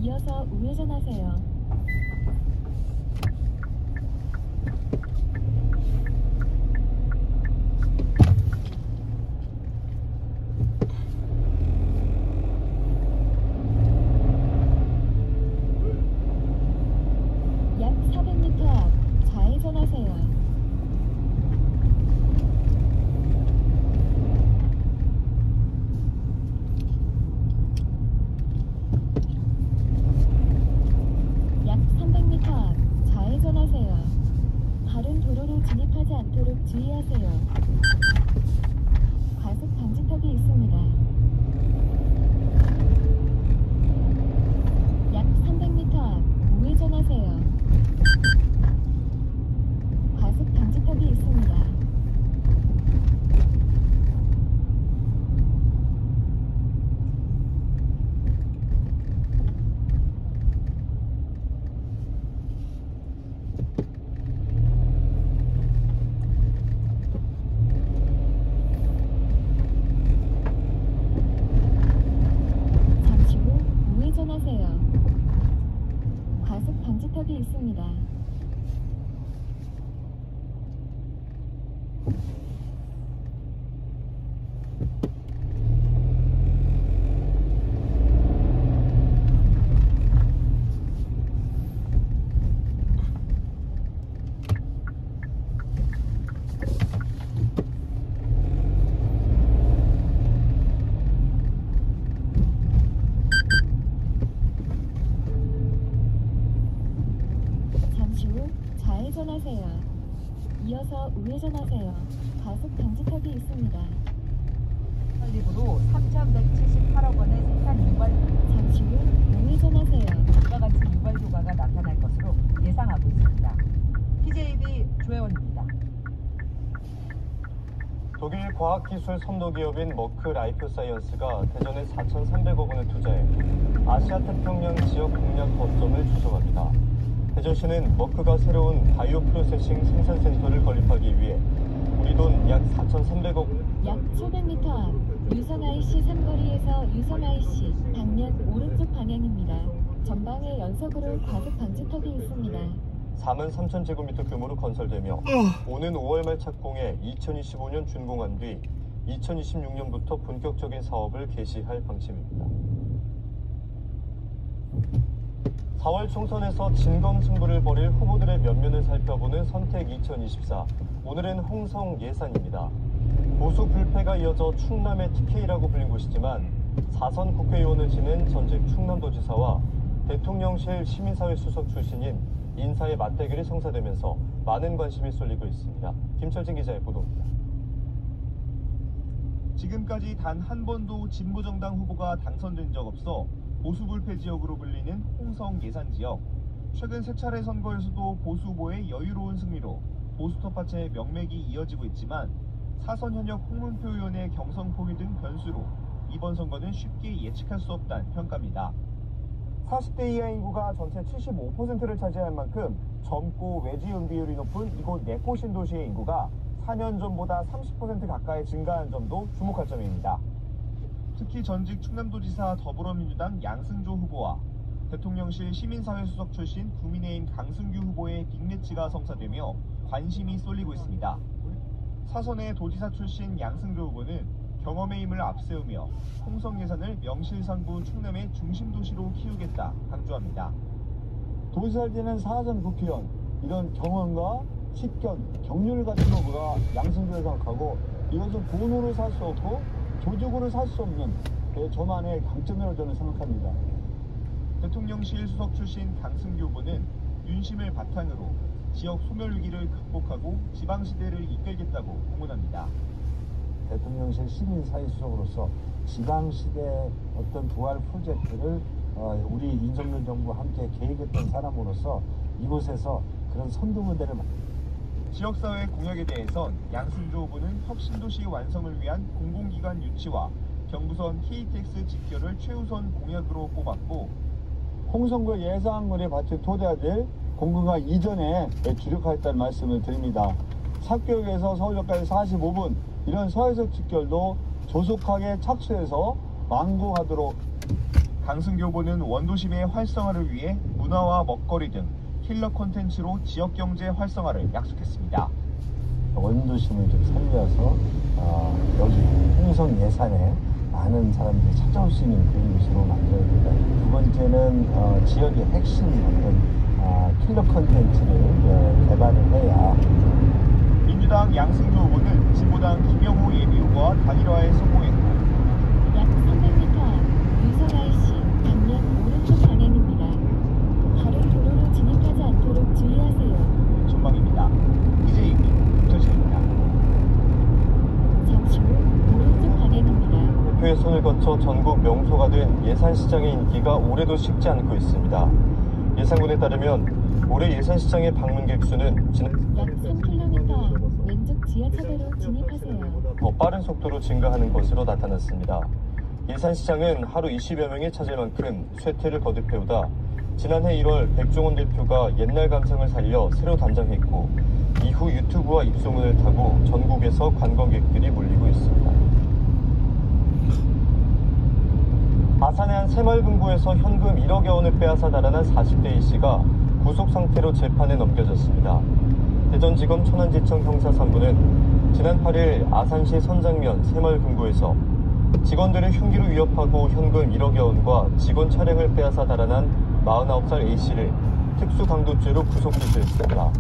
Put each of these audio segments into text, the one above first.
이어서 우회전하세요. 약 400m 앞 좌회전하세요. 약 300m 앞 좌회전하세요. 다른 도로로 진입하지 않도록 주의하세요. 과속 방지턱이 있습니다. 약 300m 앞 우회전하세요. 과속 방지턱이 있습니다. 잠시 후 우회전하세요. 과속 방지턱이 있습니다. 잠시 후 좌회전하세요. 이어서 우회전하세요. 과속 방지턱이 있습니다. 설립으로 3,178억 원의 생산 유발 잠시 후 우회전하세요. 이와 같이 유발 효과가 나타날 것으로 예상하고 있습니다. TJB 조혜원입니다. 독일 과학기술 선도기업인 머크 라이프 사이언스가 대전에 4,300억 원을 투자해 아시아 태평양 지역 공략 거점을 주석합니다. 대전시는 머크가 새로운 바이오 프로세싱 생산센터를 건립하기 위해 우리 돈 약 4,300억 원, 약 700m 앞 유성 IC 삼거리에서 유성 IC 방면 오른쪽 방향입니다. 전방에 연속으로 과속 방지턱이 있습니다. 43,000제곱미터 규모로 건설되며 오는 5월 말 착공해 2025년 준공한 뒤 2026년부터 본격적인 사업을 개시할 방침입니다. 4월 총선에서 진검승부를 벌일 후보들의 면면을 살펴보는 선택 2024. 오늘은 홍성 예산입니다. 보수 불패가 이어져 충남의 TK라고 불린 곳이지만 4선 국회의원을 지낸 전직 충남도지사와 대통령실 시민사회 수석 출신인 인사의 맞대결이 성사되면서 많은 관심이 쏠리고 있습니다. 김철진 기자의 보도입니다. 지금까지 단 한 번도 진보정당 후보가 당선된 적 없어 보수불패 지역으로 불리는 홍성 예산지역. 최근 세 차례 선거에서도 보수 후보의 여유로운 승리로 보수 텃밭의 명맥이 이어지고 있지만 사선 현역 홍문표 의원의 경선 포위 등 변수로 이번 선거는 쉽게 예측할 수 없다는 평가입니다. 40대 이하 인구가 전체 75%를 차지할 만큼 젊고 외지음 비율이 높은 이곳 내포 신도시의 인구가 4년 전보다 30% 가까이 증가한 점도 주목할 점입니다. 특히 전직 충남도지사 더불어민주당 양승조 후보와 대통령실 시민사회 수석 출신 국민의힘 강승규 후보의 빅매치가 성사되며 관심이 쏠리고 있습니다. 사선의 도지사 출신 양승조 후보는 경험의 힘을 앞세우며 홍성 예산을 명실상부 충남의 중심도시로 키우겠다 강조합니다. 도지사를 지낸 사선 국회의원, 이런 경험과 식견, 경륜을 갖춘 후보가 양승조를 생각하고 이것은 돈으로 살 수 없고 조직으로 살 수 없는 저만의 강점이라고 저는 생각합니다. 대통령실 수석 출신 강승규 후보는 윤심을 바탕으로 지역 소멸 위기를 극복하고 지방시대를 이끌겠다고 공언합니다. 대통령실 시민사회수석으로서 지방시대 어떤 부활 프로젝트를 우리 윤석열 정부와 함께 계획했던 사람으로서 이곳에서 그런 선두무대를 지역사회 공약에 대해선 양승조 후보는 혁신도시 완성을 위한 공공기관 유치와 경부선 KTX 직결을 최우선 공약으로 꼽았고 홍성구 예산안에 바쳐 토대화될 공공화 이전에 주력하겠다는 말씀을 드립니다. 삽교역에서 서울역까지 45분 이런 서해석 직결도 조속하게 착수해서 완공하도록 강승규 후보는 원도심의 활성화를 위해 문화와 먹거리 등 킬러 콘텐츠로 지역경제 활성화를 약속했습니다. 원도심을 좀 살려서 여기 홍성 예산에 많은 사람들이 찾아올 수 있는 그런 곳으로 만들어야 된다. 두 번째는 지역의 핵심 어떤 킬러 콘텐츠를 개발을 해야. 민주당 양승규 후보는 진보당 김영호 예비후보와 단일화에 성공했고 약 300m 앞 유선 IC 방면 오른쪽 방향입니다. 다른 도로로 진입하지 않도록 주의하세요. 전망입니다. TJB 김철식입니다. 잠시 후 오른쪽 방향입니다. 대표의 손을 거쳐 전국 명소가 된 예산시장의 인기가 올해도 식지 않고 있습니다. 예산군에 따르면 올해 예산시장의 방문객 수는 약 3km 앞 왼쪽 지하차도로 진입하세요. 더 빠른 속도로 증가하는 것으로 나타났습니다. 예산시장은 하루 20여 명이 찾을 만큼 쇠퇴를 거듭해오다 지난해 1월 백종원 대표가 옛날 감성을 살려 새로 단장했고 이후 유튜브와 입소문을 타고 전국에서 관광객들이 몰리고 있습니다. 아산의 한 새마을금고에서 현금 1억여 원을 빼앗아 달아난 40대 A씨가 구속 상태로 재판에 넘겨졌습니다. 대전지검 천안지청 형사3부는 지난 8일 아산시 선장면 새마을금고에서 직원들을 흉기로 위협하고 현금 1억여 원과 직원 차량을 빼앗아 달아난 49살 A씨를 특수강도죄로 구속 기소했습니다.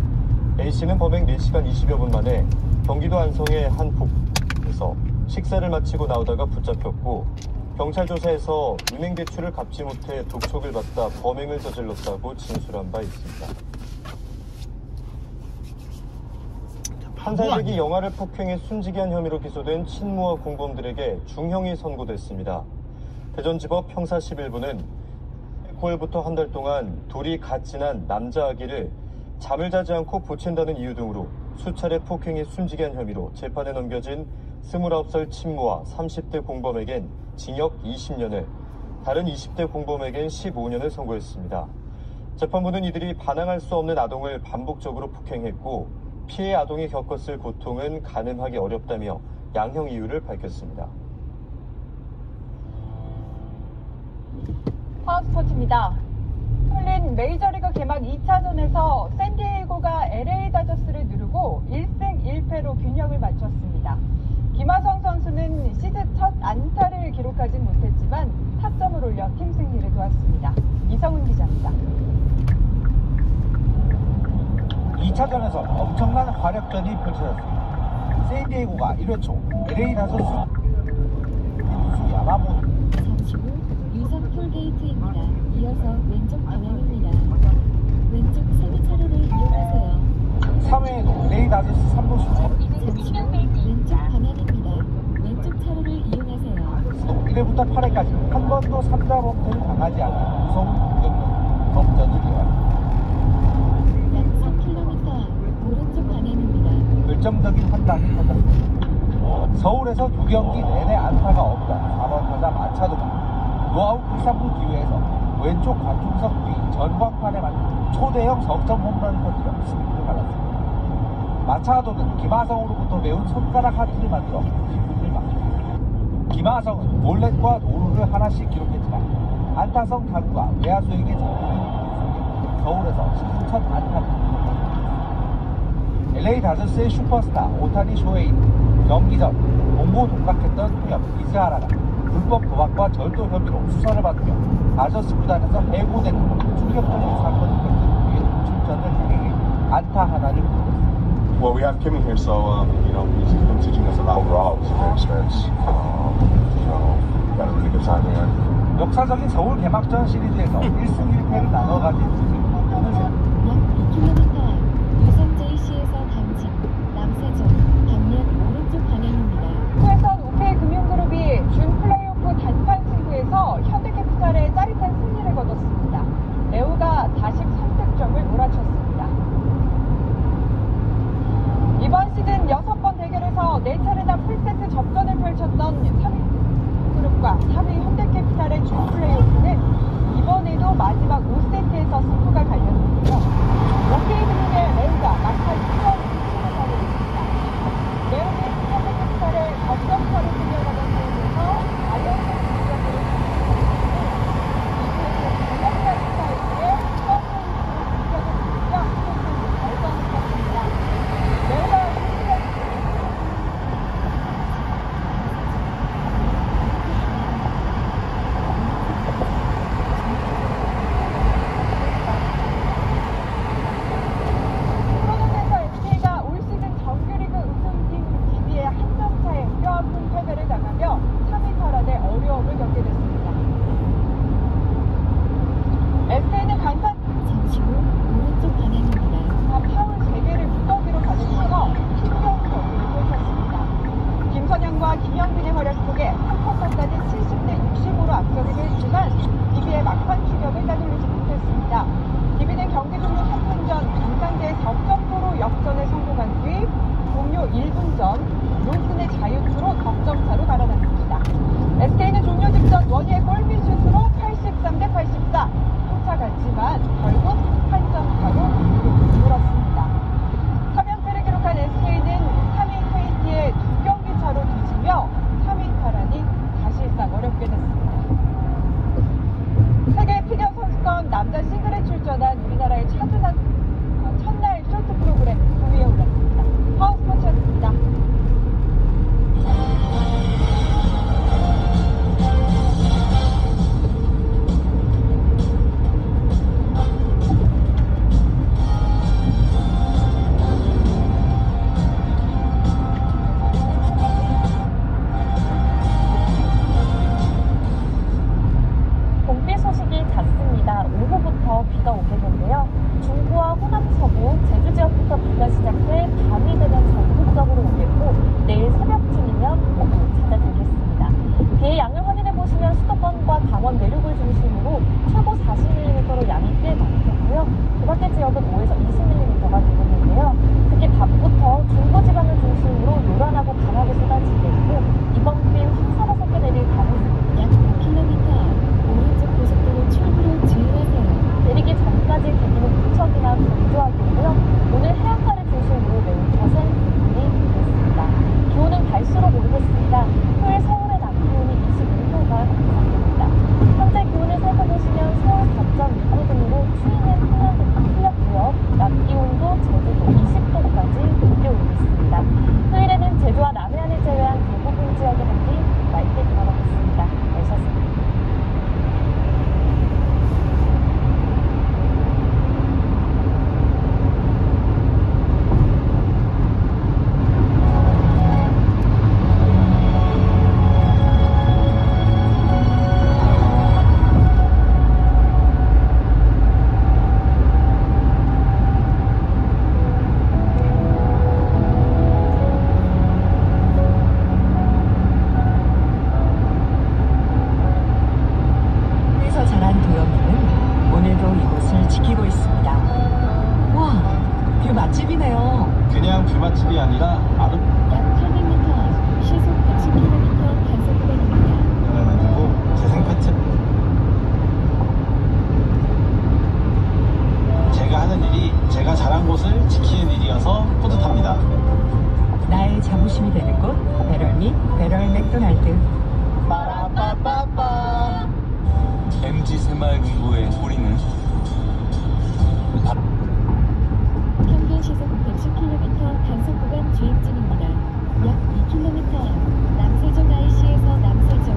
A씨는 범행 4시간 20여 분 만에 경기도 안성의 한 복에서 식사를 마치고 나오다가 붙잡혔고 경찰 조사에서 은행 대출을 갚지 못해 독촉을 받다 범행을 저질렀다고 진술한 바 있습니다. 한 살배기 영아를 폭행해 숨지게 한 혐의로 기소된 친모와 공범들에게 중형이 선고됐습니다. 대전지법 형사 11부는 9월부터 한 달 동안 돌이 갓 지난 남자 아기를 잠을 자지 않고 보챈다는 이유 등으로 수차례 폭행해 숨지게 한 혐의로 재판에 넘겨진 29살 친모와 30대 공범에겐 징역 20년을, 다른 20대 공범에겐 15년을 선고했습니다. 재판부는 이들이 반항할 수 없는 아동을 반복적으로 폭행했고 피해 아동이 겪었을 고통은 가늠하기 어렵다며 양형 이유를 밝혔습니다. 파워스포츠입니다. 풀린 메이저리그 개막 2차전에서 샌디에이고가 LA 다저스를 누르고 1승 1패로 균형을 맞췄습니다. 김하성 선수는 시즌 첫 안타를 기록하진 못했지만 타점을 올려 팀 승리를 도왔습니다. 이성훈 기자입니다. 2차전에서 엄청난 화력전이 펼쳐졌습니다. 샌디에이고가 1회 초 LA 다저스 투수 야마모토 잠시 후 유선 톨게이트입니다. 이어서 왼쪽 방향입니다. 왼쪽 3회 차로를 이용하세요. 3회에도 LA 다저스 3루수 잠시 후 왼쪽 방향입니다. 왼쪽 차로를 이용하세요. 1회부터 8회까지 한 번도 3자 범퇴를 당하지 않은 무서운 공격력 역전을 이어왔습니다. 약 3km 앞 오른쪽 방향입니다. 결정적인 판단이 터졌습니다. 서울에서 2경기 내내 안타가 없던 4번 타자 마차도가 노아웃 1-3루 기회에서 왼쪽 관중석 뒤 전광판에 맞는 초대형 석점 홈런을 터뜨려 승리를 받았습니다. 마차도는 김하성으로부터 배운 손가락 하트를 만들어 기쁨을 막습니다. 김하성은 볼넷과 도루를 하나씩 기록했지만 안타성 타구가 외야수에게 잡히는 속에 서울에서 시즌 첫 안타를 기록했습니다. LA 다저스의 슈퍼스타 오타니 쇼헤이는 경기 전 공고 동락했던 후협 이스하라가 불법 도박과 절도 혐의로 수사를 받으며 다저스 구단에서 해고되는 충격적인 사건을 겪은 뒤에 출전을 행해 안타 하나를 기록했습니다. Well, we have Kim in here, so he's been teaching us a lot. Overall, it was a great experience. Got a really good time here. 역사적인 서울 개막전 시리즈에서 1승 1패를 나눠 가진 팀이 오늘 약 2km 앞 유선 JC에서 당진, 남세종, 방면 오른쪽 방향입니다. 후에선 오케이금융그룹이 준 플레이오프 단판 승부에서 현대캐피탈의 짜릿한 승리를 거뒀습니다. 레오가 43득점을 몰아쳤습니다. 이번 시즌 6번 대결에서 4차례나 풀세트 접전을 펼쳤던 3위 그룹과 3위 현대캐피탈의 준 플레이오프는 이번에도 마지막 5세트에서 승부가 갈렸는데요. 오케이금융의 레오가 막판 수원 승리를 하고 있습니다. 레오는 현대캐피탈의 거점차로 끌려가던 세임에서 아이언스 공격으로 DB의 막판 추격을 따돌리지 못했습니다. DB는 경기 종료 3분 전 강상대의 덕점포로 역전에 성공한 뒤 종료 1분 전 롤슨의 자유투로 덕점차로 갈아났습니다. SK는 종료 직전 원희의 골밑슛으로 83대 84 쫓아갔지만 결국 한 점 차로 무릎을 꿇었습니다. 3연패를 기록한 SK는 3위 KT의 2경기 차로 뒤지며 3위 탈환이 사실상 어렵게 됐습니다. 세계 피겨 선수권 남자 싱글에 출전한 우리나라의 첫날 쇼트 프로그램 9위에 올랐습니다. 파워스포츠였습니다. 봄비 소식이 잦습니다. 오후부터 비가 오겠는데요. 중부와 호남 서부, 제주 지역부터 비가 시작돼 밤이 되면 전국적으로 오겠고 내일 새벽쯤이면 모두 잦아들겠습니다. 비의 양을 확인해보시면 수도권과 강원 내륙을 중심으로 최고 40mm로 양이 꽤 많겠고요. 그 밖의 지역은 5에서 20mm가 되겠는데요. 특히 밤부터 중부지방을 중심으로 요란하고 강하게 쏟아지겠고 이번 비에 황사가 섞여 내릴 가능성이 약 5km 오른쪽 고속도로 출구로 주의하세요. 내리기 전까지 대기는 무척이나 건조하겠고요. 오늘 해안가를 중심으로 매우 거센 기온이 되겠습니다. 기온은 갈수록 오르겠습니다. 토요일 서울의 낮 기온이 21도가 예상됩니다. 현재 기온을 살펴보시면 서울 4.2도 등으로 추위는 풀렸고요. 낮 기온도 제주도 20도까지 높게 오르겠습니다. 토요일에는 제주와 남해안을 제외한 대부분 지역의 한기 맑게 들어가겠습니다. 날씨였습니다. 에서 자란 도영이는 오늘도 이곳을 지키고 있습니다. 와, 뷰 맛집이네요. 그냥 뷰맛집이 아니라 아름 약 800m 앞 시속 110km 단속 구간입니다. 만들고 재생 파트. 제가 하는 일이 제가 자란 곳을 지키는 일이어서 뿌듯합니다. 나의 자부심이 되는 곳, 배럴미, 배럴 맥도날드. 빠라빠빠빠. MG 새마을금고의 소리는 평균 시속 110km 단속 구간 주행 중입니다. 약 2km 앞 남세종 IC에서 남세종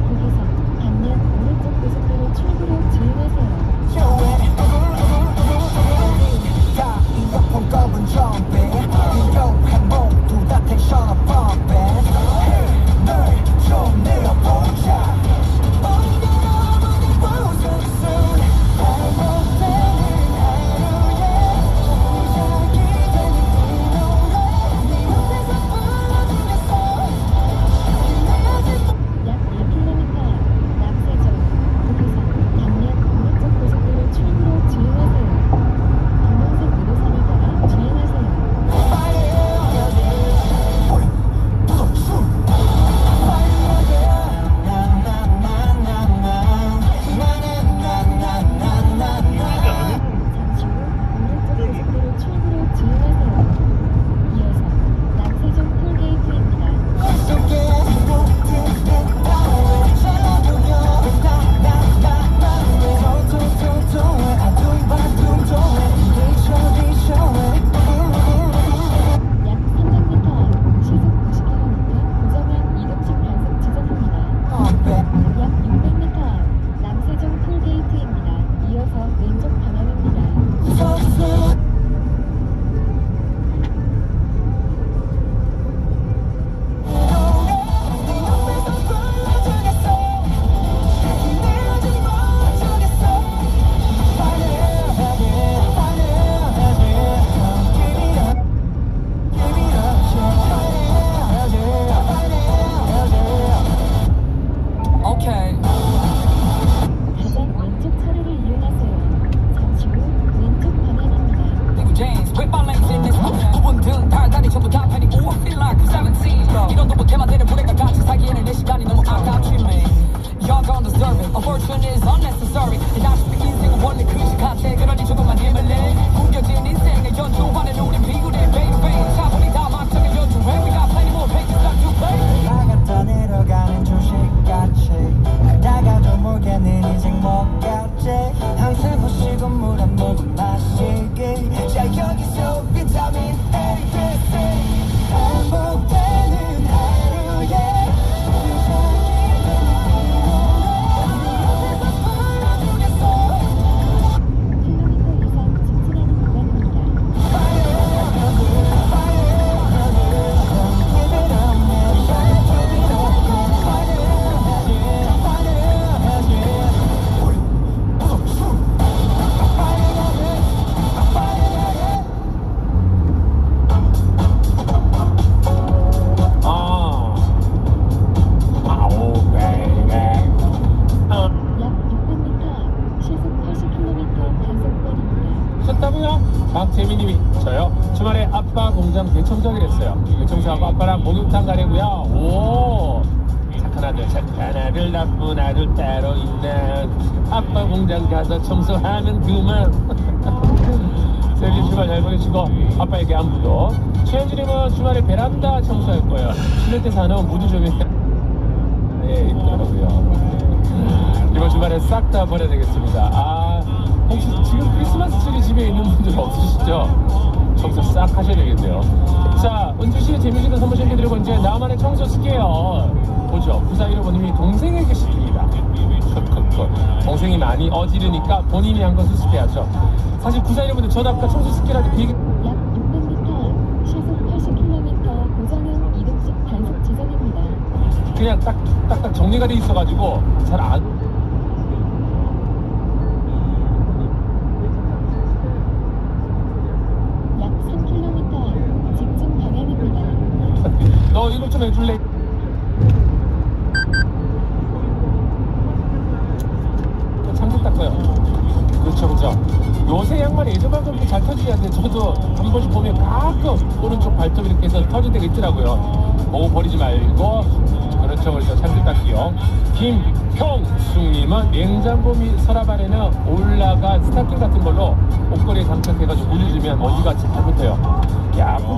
국에서 방면 오른쪽 고속도로 출구로 주행하세요. 80km 단속거리입니다. 하셨다고요? 박재민님이 저요? 주말에 아빠 공장 대청소하기로 했어요. 대청소하고 아빠랑 목욕탕 가려고요. 오, 착한 아들 나쁜 아들 따로 있나. 아빠 공장 가서 청소하면 그만. 세빈 주말 잘 보내시고 아빠에게 안부도. 최현진님은 주말에 베란다 청소할 거예요. 실내 때 사는 무드 좀 네, 있더라고요. 이번 주말에 싹 다 버려야 되겠습니다. 아, 혹시 지금 크리스마스 트리 집에 있는 분들 없으시죠? 청소 싹 하셔야 되겠네요. 자, 은주씨, 재미있는 선물 챙겨드리고 이제 나만의 청소 쓸게요. 보죠. 부사일 어머님이 동생에게 시킵니다. 동생이 많이 어지르니까 본인이 한 건 수습해야죠. 사실 부사일 어머님 전 아까 청소 스킬할 때 되게 약 600m, 시속 80km 고정형 이동식 단속 지점입니다. 그냥 딱딱 정리가 돼 있어가지고 잘 안. 약 3km 앞 직진 방향입니다. 너 이거 좀 해줄래? 참새 닦아요. 그렇죠. 요새 양말이 예전만큼 잘 터지지 않는데 저도 한 번씩 보면 가끔 오른쪽 발톱 이렇게 해서 터질 때가 있더라고요. 보고 버리지 말고. 그렇죠. 참새 닦기요. 김형숙님은 냉장고 및 서랍 안에는 올라간 스타킹 같은 걸로 옷걸이에 장착해가지고 올려주면 먼지가 잘 붙어요. 야.